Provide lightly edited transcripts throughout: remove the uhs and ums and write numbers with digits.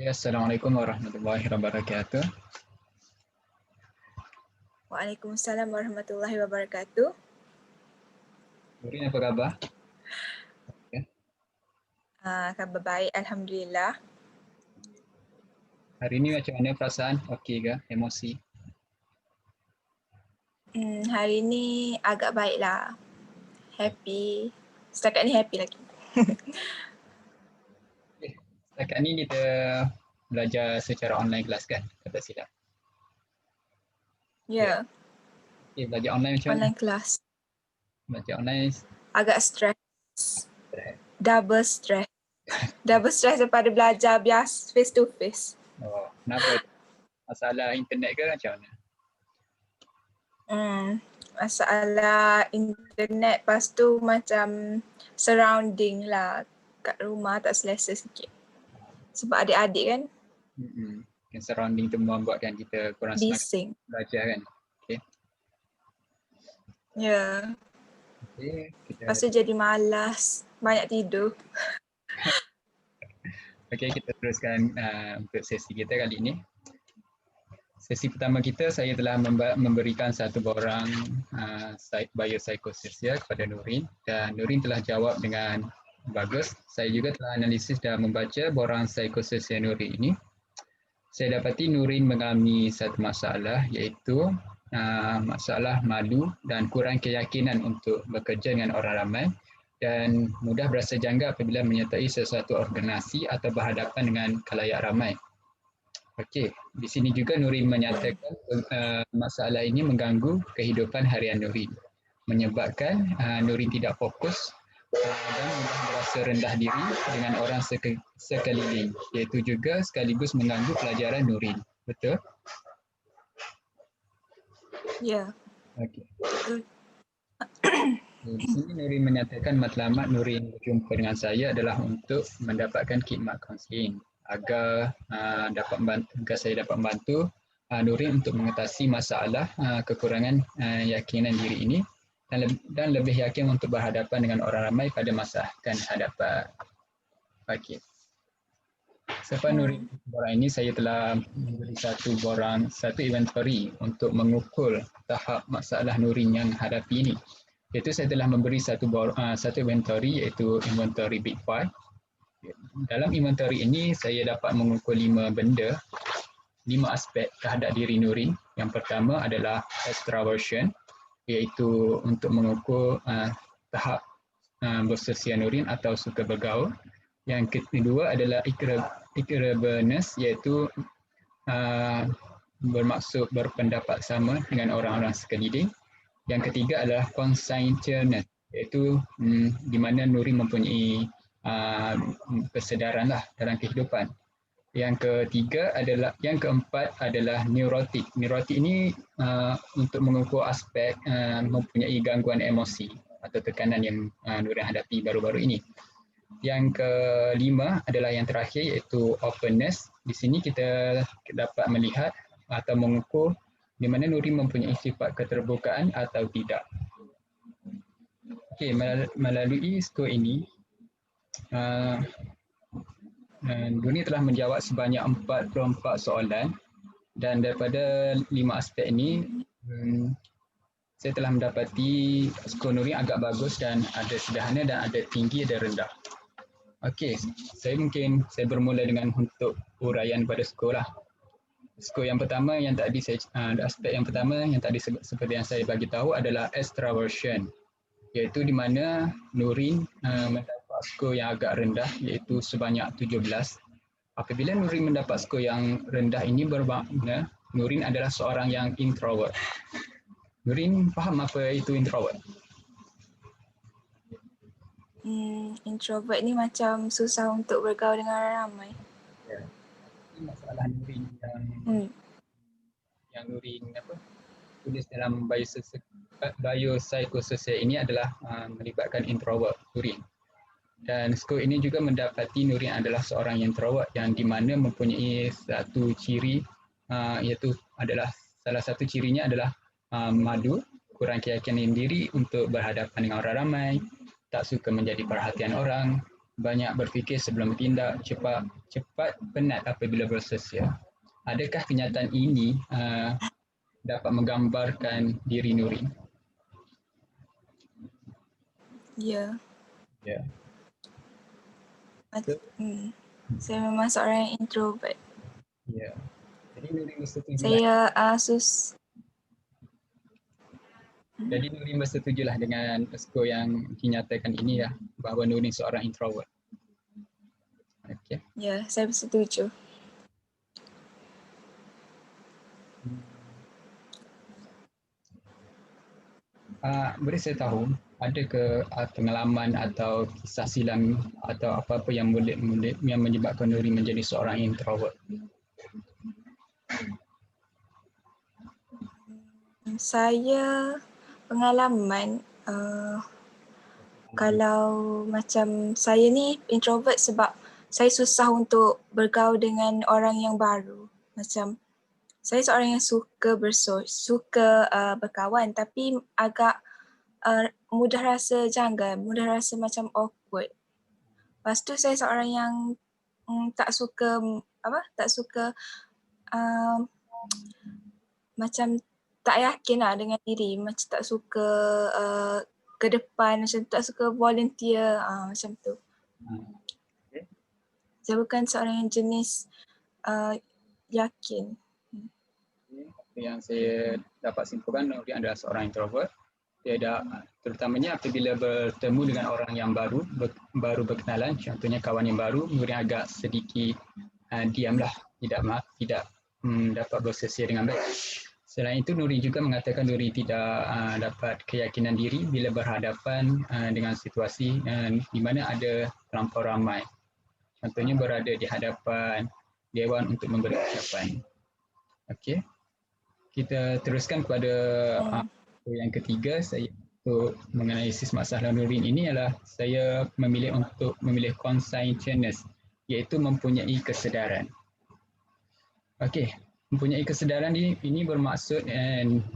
Ya, Assalamualaikum warahmatullahi wabarakatuh. Waalaikumsalam warahmatullahi wabarakatuh. Nurin, apa kabar? Ya. Khabar baik, Alhamdulillah. Hari ini macam mana perasaan? Okey ke? Emosi? Hari ni agak baik lah. Happy. Setakat ni happy lagi. Okay. Setakat ni kita belajar secara online kelas kan? Kata silap. Ya, Okay, belajar online macam mana? online kelas. Belajar online Agak stres. stress. Double stres. Double stres daripada belajar biasa face to face. Oh, kenapa? Masalah internet ke macam mana? Masalah internet, lepas tu macam surrounding lah. Kat rumah tak selesa sikit. Sebab adik-adik kan Yang surrounding tu membuatkan kita kurang semangat bising. belajar kan? Okay. Ya, Okay, lepas tu jadi malas. Banyak tidur. kita teruskan untuk sesi kita kali ini. Sesi pertama kita, saya telah memberikan satu borang biopsikososial kepada Nurin dan Nurin telah jawab dengan bagus. Saya juga telah analisis dan membaca borang psikososial Nurin ini. Saya dapati Nurin mengalami satu masalah iaitu masalah malu dan kurang keyakinan untuk bekerja dengan orang ramai dan mudah berasa janggal apabila menyertai sesuatu organisasi atau berhadapan dengan khalayak ramai. Okey, di sini juga Nurin menyatakan masalah ini mengganggu kehidupan harian Nurin, menyebabkan Nurin tidak fokus dan mudah merasa rendah diri dengan orang sekeliling, iaitu juga sekaligus mengganggu pelajaran Nurin. Betul? Ya. Okey. Betul. Di sini Nurin menyatakan matlamat Nurin berjumpa dengan saya adalah untuk mendapatkan khidmat kaunseling agar saya dapat membantu Nurin untuk mengatasi masalah kekurangan yakinan diri ini dan lebih yakin untuk berhadapan dengan orang ramai pada masa akan hadapan. Okey. Selepas Nurin borang ini, saya telah memberi satu inventory untuk mengukur tahap masalah Nurin yang hadapi ini. Iaitu saya telah memberi satu inventory iaitu inventory Big Five. Dalam inventory ini saya dapat mengukur 5 benda, 5 aspek terhadap diri Nurin. Yang pertama adalah extraversion, iaitu untuk mengukur tahap bersosial Nurin atau suka bergaul. Yang kedua adalah agreeableness, iaitu bermaksud berpendapat sama dengan orang-orang sekeliling. Yang ketiga adalah conscientiousness, iaitu di mana Nurin mempunyai kesedaran lah dalam kehidupan. Yang keempat adalah neurotik. Neurotik ini untuk mengukur aspek mempunyai gangguan emosi atau tekanan yang Nurin hadapi baru-baru ini. Yang kelima adalah yang terakhir iaitu openness. Di sini kita dapat melihat atau mengukur di mana Nurin mempunyai sifat keterbukaan atau tidak. Okey, melalui skor ini, Nurin telah menjawab sebanyak 44 soalan dan daripada 5 aspek ini, saya telah mendapati skor Nurin agak bagus dan ada sederhana dan ada tinggi dan rendah. Okey, saya bermula dengan untuk uraian pada skor lah. Skor yang pertama yang tadi aspek yang pertama yang tadi seperti yang saya bagi tahu adalah extraversion, iaitu di mana Nurin mendapat skor yang agak rendah iaitu sebanyak 17. Apabila Nurin mendapat skor yang rendah ini bermakna Nurin adalah seorang yang introvert. Nurin faham apa itu introvert? Introvert ni macam susah untuk bergaul dengan orang ramai. Ya. Ini masalah Nurin yang Nurin tulis dalam biopsikososial ini adalah melibatkan introvert Nurin. Dan skor ini juga mendapati Nurin adalah seorang introvert yang di mana mempunyai satu ciri iaitu adalah salah satu cirinya adalah malu, kurang keyakinan diri untuk berhadapan dengan orang ramai, tak suka menjadi perhatian orang banyak berfikir sebelum bertindak, cepat penat apabila bersosial. Adakah kenyataan ini dapat menggambarkan diri Nurin? Ya. Ya. Saya memang seorang yang introvert. Ya. Jadi Nurin bersetujulah. Jadi Nurin bersetujulah dengan skor yang dinyatakan ini ya, bahawa Nurin seorang introvert. Okay. Ya, saya bersetuju. Boleh saya tahu, ada ke pengalaman atau kisah silam atau apa-apa yang boleh yang menyebabkan Nurin menjadi seorang introvert? Saya pengalaman kalau macam saya ni introvert sebab saya susah untuk bergaul dengan orang yang baru. Macam saya seorang yang suka berkawan tapi agak mudah rasa janggal, mudah rasa macam awkward. Lepas tu saya seorang yang tak suka macam tak yakin lah dengan diri, macam tak suka ke depan, macam tak suka volunteer macam tu. Okay. Saya bukan seorang yang jenis yakin. Yang saya dapat simpulkan, Nurin adalah seorang introvert. Terutamanya apabila bertemu dengan orang yang baru berkenalan, contohnya kawan yang baru, Nurin agak sedikit diamlah, tidak dapat bersosial dengan baik. Selain itu, Nurin juga mengatakan Nurin tidak dapat keyakinan diri bila berhadapan dengan situasi di mana ada terlampau ramai. Contohnya berada di hadapan dewan untuk memberi ucapan. Okey. Kita teruskan kepada yang ketiga, saya untuk menganalisis masalah Nurin ini adalah saya memilih conscientiousness, iaitu mempunyai kesedaran. Okey, mempunyai kesedaran ini bermaksud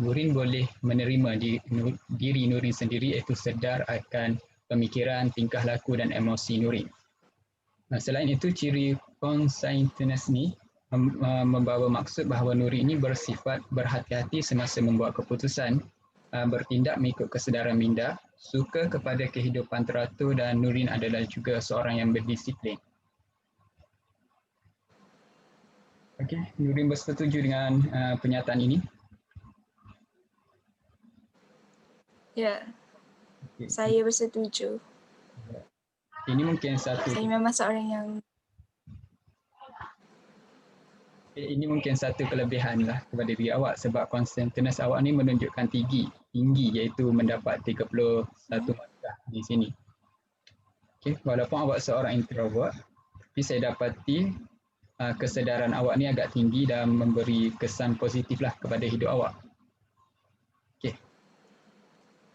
Nurin boleh menerima diri Nurin sendiri, iaitu sedar akan pemikiran, tingkah laku dan emosi Nurin. Selain itu, ciri conscientiousness ni membawa maksud bahawa Nurin ini bersifat berhati-hati semasa membuat keputusan, bertindak mengikut kesedaran minda, suka kepada kehidupan teratur dan Nurin adalah juga seorang yang berdisiplin. Okey, Nurin bersetuju dengan pernyataan ini? Ya, saya bersetuju. Ini mungkin satu. Saya memang seorang yang ini mungkin satu kelebihan lah kepada diri awak sebab conscientiousness awak ni menunjukkan tinggi iaitu mendapat 31 markah di sini. Okay, walaupun awak seorang introvert, tapi saya dapati kesedaran awak ni agak tinggi dan memberi kesan positif lah kepada hidup awak. Okay.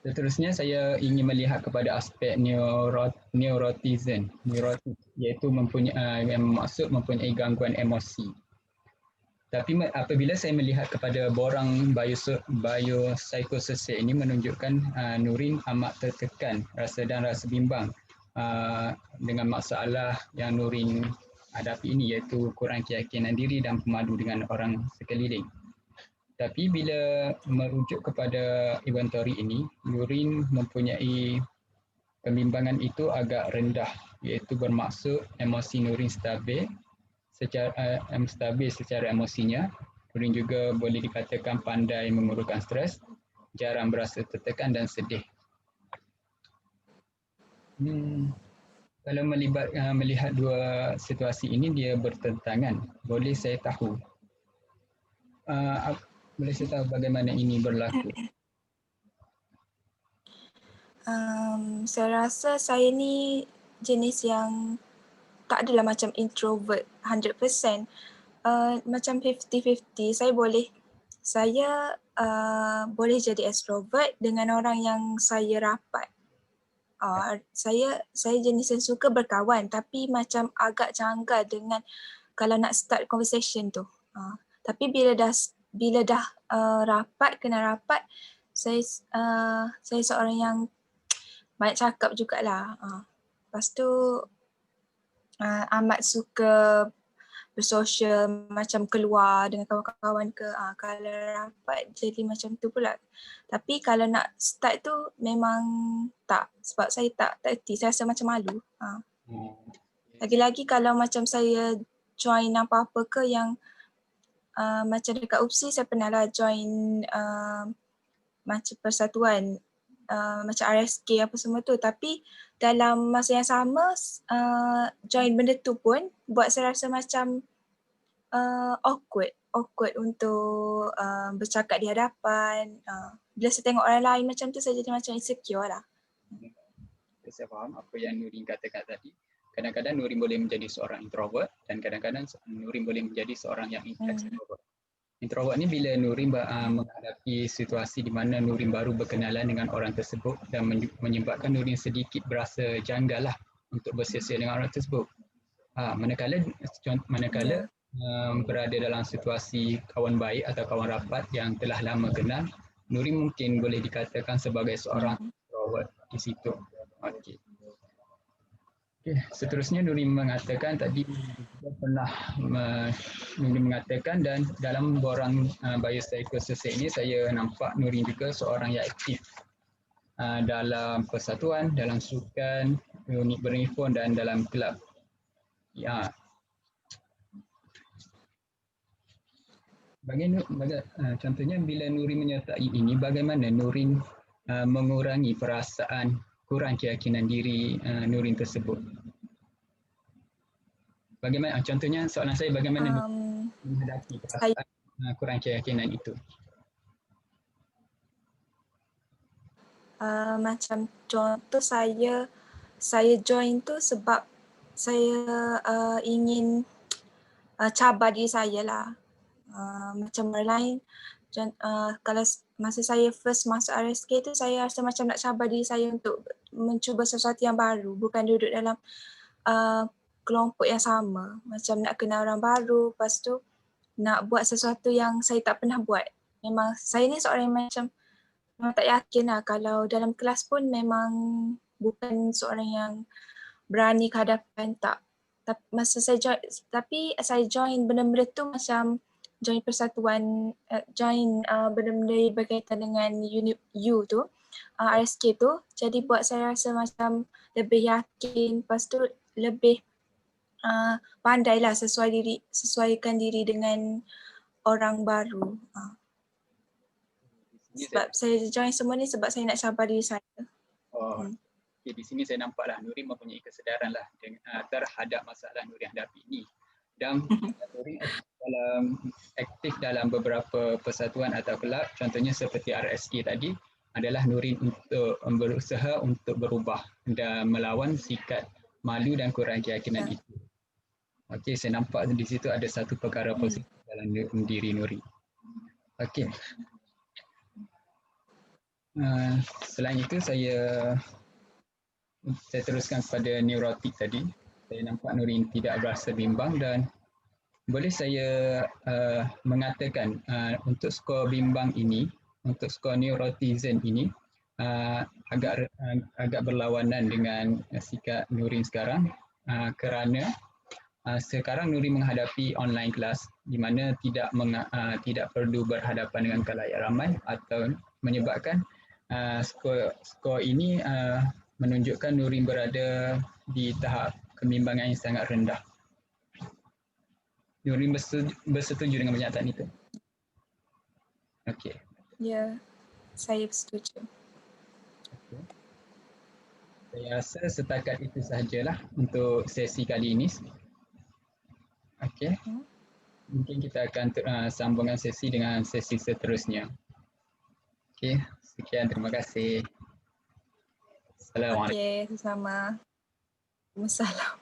Seterusnya saya ingin melihat kepada aspek neuroticism, iaitu yang maksud mempunyai gangguan emosi. Tapi apabila saya melihat kepada borang biopsikososial ini menunjukkan Nurin amat tertekan rasa bimbang dengan masalah yang Nurin hadapi ini, iaitu kurang keyakinan diri dan pemadu dengan orang sekeliling. Tapi bila merujuk kepada inventory ini, Nurin mempunyai kebimbangan itu agak rendah, iaitu bermaksud emosi Nurin stabil secara emosinya. Nurin juga boleh dikatakan pandai mengurutkan stres, jarang berasa tertekan dan sedih. Kalau melihat dua situasi ini, dia bertentangan. Boleh saya tahu bagaimana ini berlaku? Saya rasa saya ni jenis yang tak adalah macam introvert 100%. Macam 50-50. Saya boleh jadi extrovert dengan orang yang saya rapat. Saya jenis yang suka berkawan tapi macam agak janggal dengan kalau nak start conversation tu. Tapi bila dah kena rapat, saya seorang yang banyak cakap jugalah. Lepas tu amat suka bersosial, macam keluar dengan kawan-kawan ke, kalau rapat jadi macam tu pula. Tapi kalau nak start tu memang tak, sebab saya tak erti, saya rasa macam malu. Lagi-lagi kalau macam saya join apa-apa ke yang macam dekat UPSI saya pernah lah join macam persatuan macam RSK apa semua tu, tapi dalam masa yang sama join benda tu pun buat saya rasa macam awkward untuk bercakap di hadapan. Bila saya tengok orang lain macam tu saya jadi macam insecure lah. Saya faham apa yang Nurin katakan tadi. Kadang-kadang Nurin boleh menjadi seorang introvert dan kadang-kadang Nurin boleh menjadi seorang yang extrovert. Introvert ni bila Nurin menghadapi situasi di mana Nurin baru berkenalan dengan orang tersebut dan menyebabkan Nurin sedikit berasa janggal lah untuk bersosial dengan orang tersebut. Manakala berada dalam situasi kawan baik atau kawan rapat yang telah lama kenal, Nurin mungkin boleh dikatakan sebagai seorang introvert di situ. Okey. Seterusnya Nurin mengatakan tadi Nurin mengatakan dan dalam borang biopsychosocial ini saya nampak Nurin juga seorang yang aktif dalam persatuan, dalam sukan, unit beruniform dan dalam kelab. Ya. Contohnya bila Nurin menyertai ini, bagaimana Nurin mengurangi perasaan kurang keyakinan diri Nurin tersebut? Bagaimana contohnya soalan saya bagaimana menghadapi perasaan kurang keyakinan itu? Macam contoh saya join tu sebab saya ingin cabar diri saya lah. Macam orang lain kalau masa saya first masuk RSK tu saya rasa macam nak cabar diri saya untuk mencuba sesuatu yang baru, bukan duduk dalam kelompok yang sama, macam nak kenal orang baru, lepas tu nak buat sesuatu yang saya tak pernah buat. Memang saya ni seorang yang macam memang tak yakin lah, kalau dalam kelas pun memang bukan seorang yang berani ke hadapan, tak. Masa tapi saya join benda-benda tu macam join persatuan, join benda-benda berkaitan dengan unit U tu, RSK tu, jadi buat saya rasa macam lebih yakin, lepas tu lebih pandailah sesuaikan diri dengan orang baru. Sebab saya join semua ni sebab saya nak cabar diri saya. Okay, di sini saya nampaklah Nurin mempunyai kesedaran lah terhadap masalah Nurin hadapi ini. Dan Nurin aktif dalam beberapa persatuan atau kelab, contohnya seperti RSK tadi, adalah Nurin untuk berusaha untuk berubah dan melawan sikap malu dan kurang keyakinan itu. Okey, saya nampak di situ ada satu perkara positif dalam diri Nurin. Okey. Selain itu saya teruskan kepada neurotik tadi. Saya nampak Nurin tidak berasa bimbang dan boleh saya mengatakan untuk skor bimbang ini, untuk skor neurotizen ini agak berlawanan dengan sikap Nurin sekarang kerana sekarang Nurin menghadapi online kelas di mana tidak perlu berhadapan dengan khalayak ramai atau menyebabkan skor ini menunjukkan Nurin berada di tahap kebimbangan yang sangat rendah. Nurin bersetuju dengan pernyataan itu? Okey. Ya, saya bersetuju. Okay. Saya rasa setakat itu sahajalah untuk sesi kali ini. Okey. Mungkin kita akan sambungkan sesi dengan sesi seterusnya. Okey, sekian, terima kasih. Assalamualaikum. Okey, sama. Waalaikumsalam.